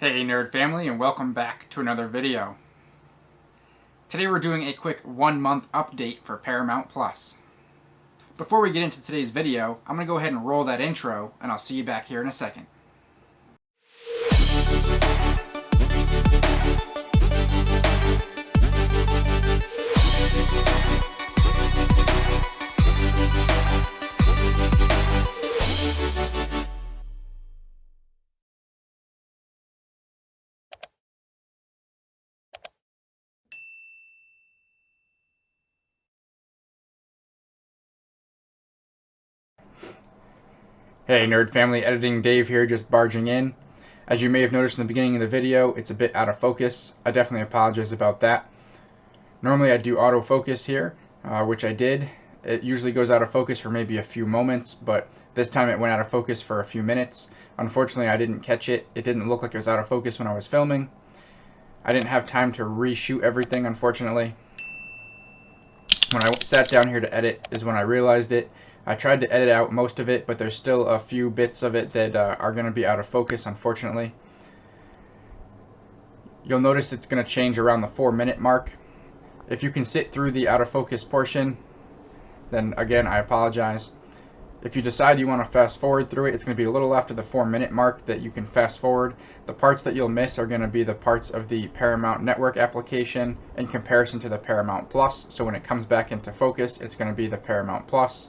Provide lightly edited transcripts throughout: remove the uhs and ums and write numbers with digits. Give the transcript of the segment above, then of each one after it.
Hey nerd family, and welcome back to another video. Today we're doing a quick 1-month update for Paramount Plus. Before we get into today's video, I'm going to go ahead and roll that intro, and I'll see you back here in a second. Hey nerd family, editing Dave here, just barging in. As you may have noticed in the beginning of the video, it's a bit out of focus. I definitely apologize about that. Normally I do autofocus here, which I did. It usually goes out of focus for maybe a few moments, but this time it went out of focus for a few minutes. Unfortunately, I didn't catch it. It didn't look like it was out of focus when I was filming. I didn't have time to reshoot everything, unfortunately. When I sat down here to edit is when I realized it. I tried to edit out most of it, but there's still a few bits of it that are going to be out of focus, unfortunately. You'll notice it's going to change around the 4-minute mark. If you can sit through the out of focus portion, then again, I apologize. If you decide you want to fast forward through it, it's going to be a little after the 4-minute mark that you can fast forward. The parts that you'll miss are going to be the parts of the Paramount Network application in comparison to the Paramount Plus. So when it comes back into focus, it's going to be the Paramount Plus.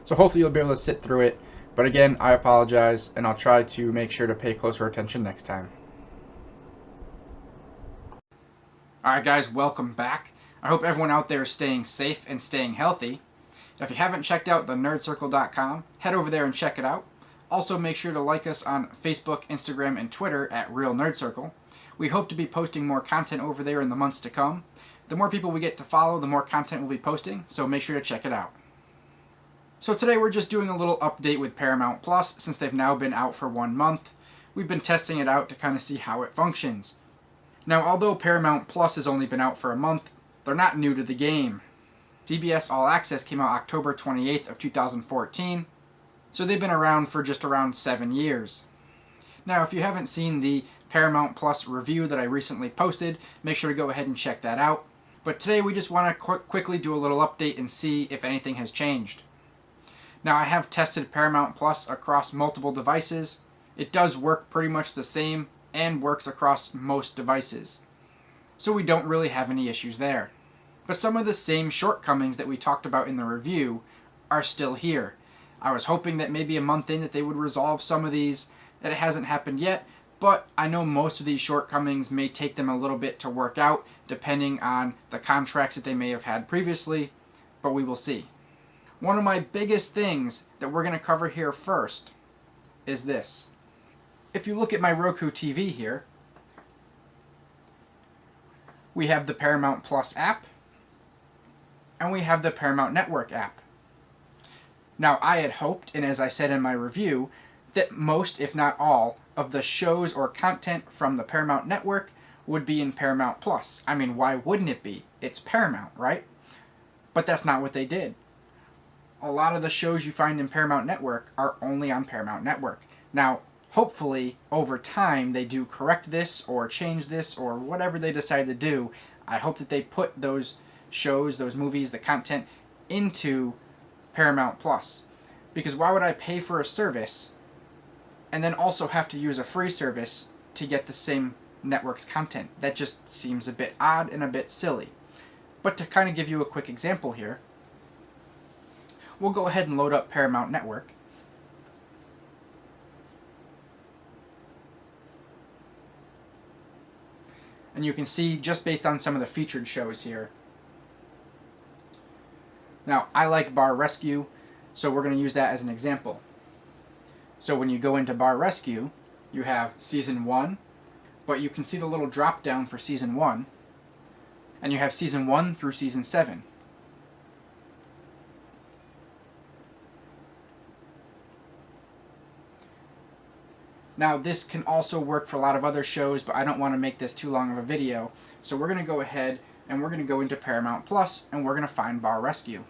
So hopefully you'll be able to sit through it. But again, I apologize, and I'll try to make sure to pay closer attention next time. Alright guys, welcome back. I hope everyone out there is staying safe and staying healthy. If you haven't checked out thenerdcircle.com, head over there and check it out. Also make sure to like us on Facebook, Instagram, and Twitter at Real Nerd Circle. We hope to be posting more content over there in the months to come. The more people we get to follow, the more content we'll be posting, so make sure to check it out. So today we're just doing a little update with Paramount Plus since they've now been out for 1 month. We've been testing it out to kind of see how it functions. Now, although Paramount Plus has only been out for a month, they're not new to the game. CBS All Access came out October 28th of 2014, so they've been around for just around 7 years. Now, if you haven't seen the Paramount Plus review that I recently posted, make sure to go ahead and check that out. But today we just want to quickly do a little update and see if anything has changed. Now, I have tested Paramount Plus across multiple devices. It does work pretty much the same and works across most devices. So we don't really have any issues there. But some of the same shortcomings that we talked about in the review are still here. I was hoping that maybe a month in that they would resolve some of these. That it hasn't happened yet, but I know most of these shortcomings may take them a little bit to work out depending on the contracts that they may have had previously, but we will see. One of my biggest things that we're going to cover here first is this. If you look at my Roku TV here, we have the Paramount Plus app, and we have the Paramount Network app. Now, I had hoped, and as I said in my review, that most, if not all, of the shows or content from the Paramount Network would be in Paramount Plus. I mean, why wouldn't it be? It's Paramount, right? But that's not what they did. A lot of the shows you find in Paramount Network are only on Paramount Network. Now, hopefully, over time, they do correct this or change this or whatever they decide to do. I hope that they put those shows, those movies, the content into Paramount Plus. Because why would I pay for a service and then also have to use a free service to get the same network's content? That just seems a bit odd and a bit silly. But to kind of give you a quick example here, we'll go ahead and load up Paramount Network. And you can see just based on some of the featured shows here. Now, I like Bar Rescue, so we're going to use that as an example. So when you go into Bar Rescue, you have Season 1, but you can see the little drop down for Season 1, and you have Season 1 through Season 7. Now, this can also work for a lot of other shows, but I don't want to make this too long of a video. So we're going to go ahead and we're going to go into Paramount Plus and we're going to find Bar Rescue.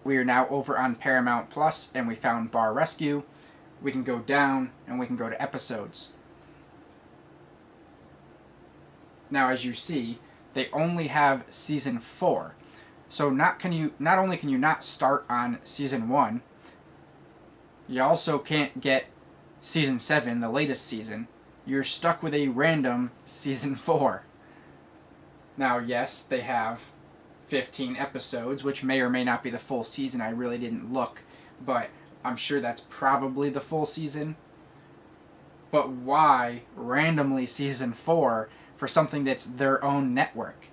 We are now over on Paramount Plus, and we found Bar Rescue. We can go down, and we can go to episodes. Now, as you see, they only have season 4. So not only can you not start on season 1, you also can't get season 7, the latest season. You're stuck with a random season 4. Now, yes, they have 15 episodes, which may or may not be the full season. I really didn't look, but I'm sure that's probably the full season. But why randomly season 4 for something that's their own network?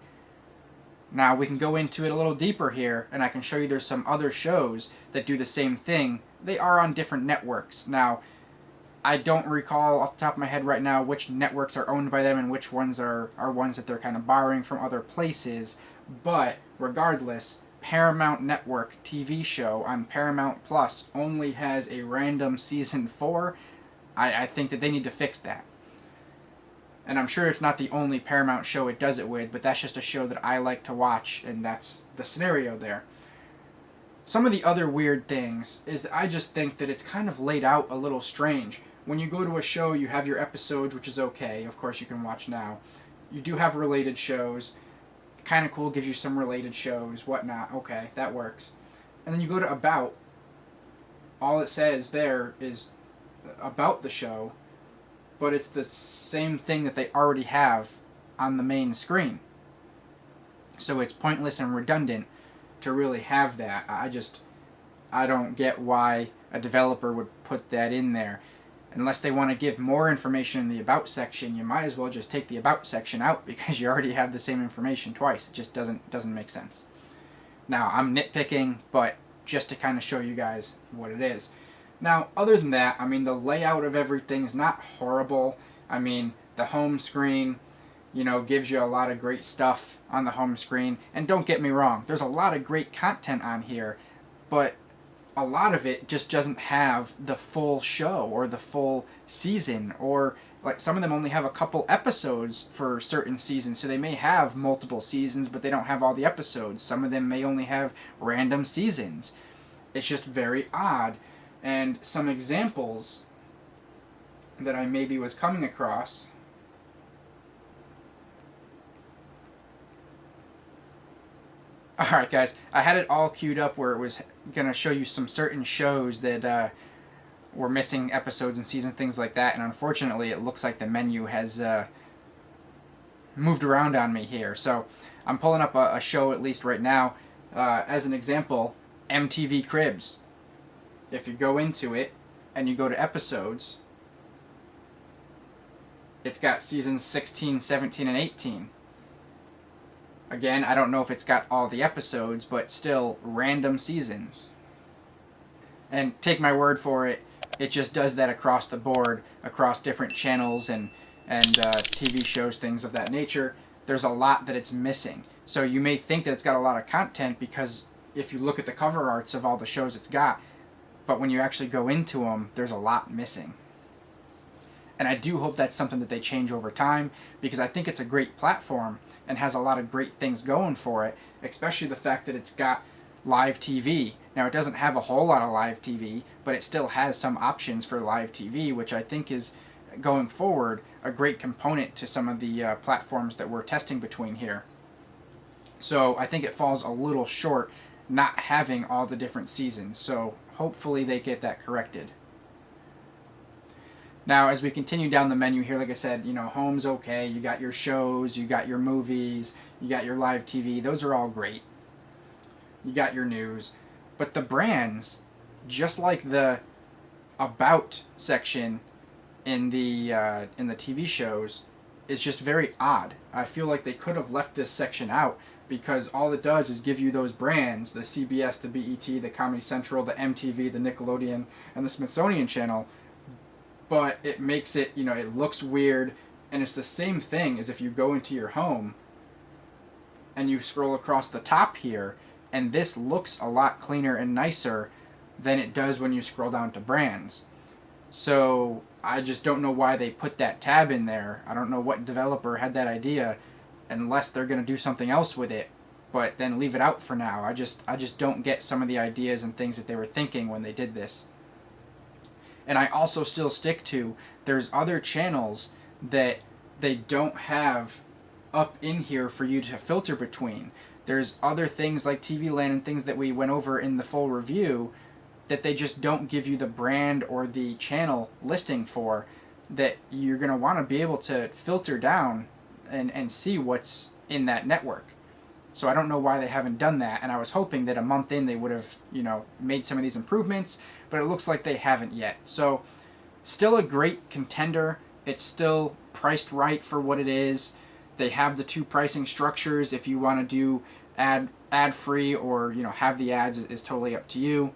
Now, we can go into it a little deeper here, and I can show you there's some other shows that do the same thing. They are on different networks. Now, I don't recall off the top of my head right now which networks are owned by them and which ones are ones that they're kind of borrowing from other places. But regardless, Paramount Network TV show on Paramount Plus only has a random season 4. I think that they need to fix that. And I'm sure it's not the only Paramount show it does it with, but that's just a show that I like to watch, and that's the scenario there. Some of the other weird things is that I just think that it's kind of laid out a little strange. When you go to a show, you have your episodes, which is okay. Of course, you can watch now. You do have related shows. Kind of cool, gives you some related shows, whatnot. Okay, that works. And then you go to About. All it says there is about the show, but it's the same thing that they already have on the main screen. So it's pointless and redundant to really have that. I don't get why a developer would put that in there. Unless they want to give more information in the About section, you might as well just take the About section out, because you already have the same information twice. It just doesn't make sense. Now, I'm nitpicking, but just to kind of show you guys what it is. Now, other than that, I mean, the layout of everything's not horrible. I mean, the home screen, gives you a lot of great stuff on the home screen. And don't get me wrong, there's a lot of great content on here, but a lot of it just doesn't have the full show or the full season, or like some of them only have a couple episodes for certain seasons, so they may have multiple seasons, but they don't have all the episodes. Some of them may only have random seasons. It's just very odd. And some examples that I maybe was coming across. Alright guys, I had it all queued up where it was going to show you some certain shows that were missing episodes and seasons, things like that, and unfortunately it looks like the menu has moved around on me here. So I'm pulling up a show at least right now. As an example, MTV Cribs. If you go into it and you go to episodes, it's got seasons 16, 17, and 18. Again, I don't know if it's got all the episodes, but still random seasons. And take my word for it, it just does that across the board, across different channels and TV shows, things of that nature. There's a lot that it's missing. So you may think that it's got a lot of content because if you look at the cover arts of all the shows it's got, but when you actually go into them, there's a lot missing. And I do hope that's something that they change over time, because I think it's a great platform and has a lot of great things going for it, especially the fact that it's got live TV. Now, it doesn't have a whole lot of live TV, but it still has some options for live TV, which I think is, going forward, a great component to some of the platforms that we're testing between here. So I think it falls a little short not having all the different seasons, so hopefully they get that corrected. Now, as we continue down the menu here, like I said, home's okay. You got your shows, you got your movies, you got your live TV. Those are all great. You got your news. But the brands, just like the About section in the TV shows, is just very odd. I feel like they could have left this section out, because all it does is give you those brands, the CBS, the BET, the Comedy Central, the MTV, the Nickelodeon, and the Smithsonian Channel. But it makes it, it looks weird, and it's the same thing as if you go into your home and you scroll across the top here, and this looks a lot cleaner and nicer than it does when you scroll down to brands. So I just don't know why they put that tab in there. I don't know what developer had that idea, unless they're going to do something else with it. but then leave it out for now. I just don't get some of the ideas and things that they were thinking when they did this. And I also still stick to, there's other channels that they don't have up in here for you to filter between. There's other things like TV Land and things that we went over in the full review that they just don't give you the brand or the channel listing for, that you're going to want to be able to filter down and see what's in that network. So I don't know why they haven't done that, and I was hoping that a month in they would have, made some of these improvements, but it looks like they haven't yet. So still a great contender. It's still priced right for what it is. They have the 2 pricing structures. If you want to do ad free or have the ads is totally up to you.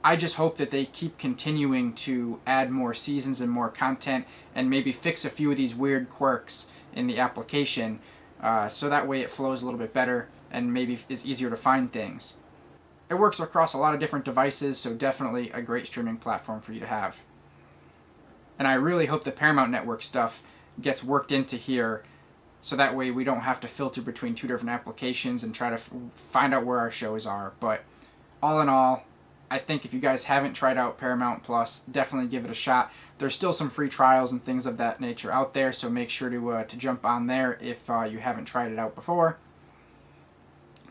I just hope that they keep continuing to add more seasons and more content, and maybe fix a few of these weird quirks in the application, so that way it flows a little bit better and maybe is easier to find things. It works across a lot of different devices, so definitely a great streaming platform for you to have. And I really hope the Paramount Network stuff gets worked into here, so that way we don't have to filter between 2 different applications and try to find out where our shows are. But all in all, I think if you guys haven't tried out Paramount Plus, definitely give it a shot. There's still some free trials and things of that nature out there, so make sure to jump on there if you haven't tried it out before.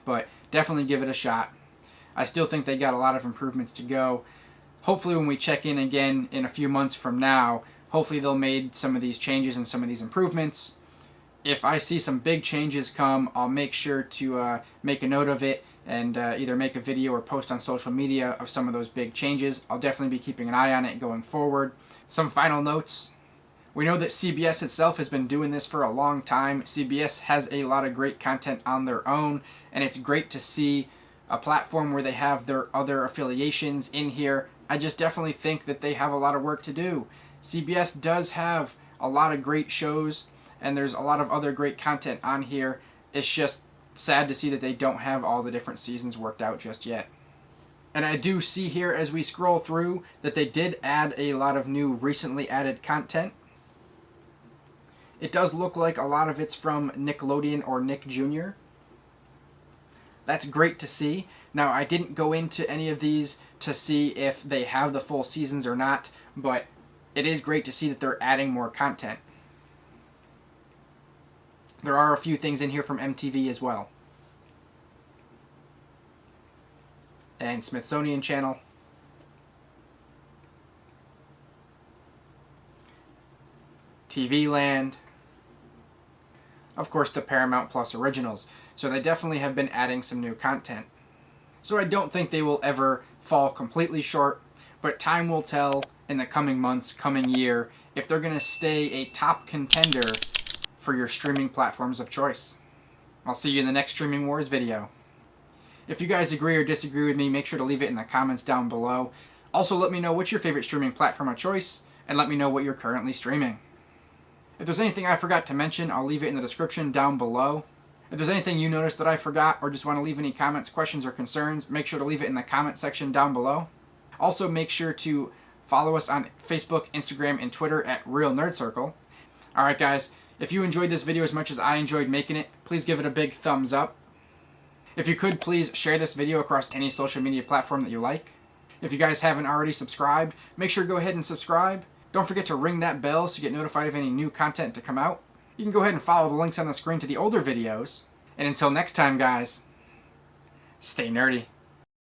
But definitely give it a shot. I still think they got a lot of improvements to go. Hopefully when we check in again in a few months from now, hopefully they'll made some of these changes and some of these improvements. If I see some big changes come, I'll make sure to make a note of it and either make a video or post on social media of some of those big changes. I'll definitely be keeping an eye on it going forward. Some final notes. We know that CBS itself has been doing this for a long time. CBS has a lot of great content on their own, and it's great to see a platform where they have their other affiliations in here. I just definitely think that they have a lot of work to do. CBS does have a lot of great shows, and there's a lot of other great content on here. It's just sad to see that they don't have all the different seasons worked out just yet. And I do see here as we scroll through that they did add a lot of new recently added content. It does look like a lot of it's from Nickelodeon or Nick Jr. That's great to see. Now, I didn't go into any of these to see if they have the full seasons or not, but it is great to see that they're adding more content. There are a few things in here from MTV as well. And Smithsonian Channel. TV Land. Of course, the Paramount Plus originals. So they definitely have been adding some new content. So I don't think they will ever fall completely short, but time will tell in the coming months, coming year, if they're going to stay a top contender for your streaming platforms of choice. I'll see you in the next Streaming Wars video. If you guys agree or disagree with me, make sure to leave it in the comments down below. Also, let me know what's your favorite streaming platform of choice, and let me know what you're currently streaming. If there's anything I forgot to mention, I'll leave it in the description down below. If there's anything you noticed that I forgot, or just want to leave any comments, questions, or concerns, make sure to leave it in the comment section down below. Also, make sure to follow us on Facebook, Instagram, and Twitter at Real Nerd Circle. Alright guys, if you enjoyed this video as much as I enjoyed making it, please give it a big thumbs up. If you could, please share this video across any social media platform that you like. If you guys haven't already subscribed, make sure to go ahead and subscribe. Don't forget to ring that bell so you get notified of any new content to come out. You can go ahead and follow the links on the screen to the older videos. And until next time, guys, stay nerdy.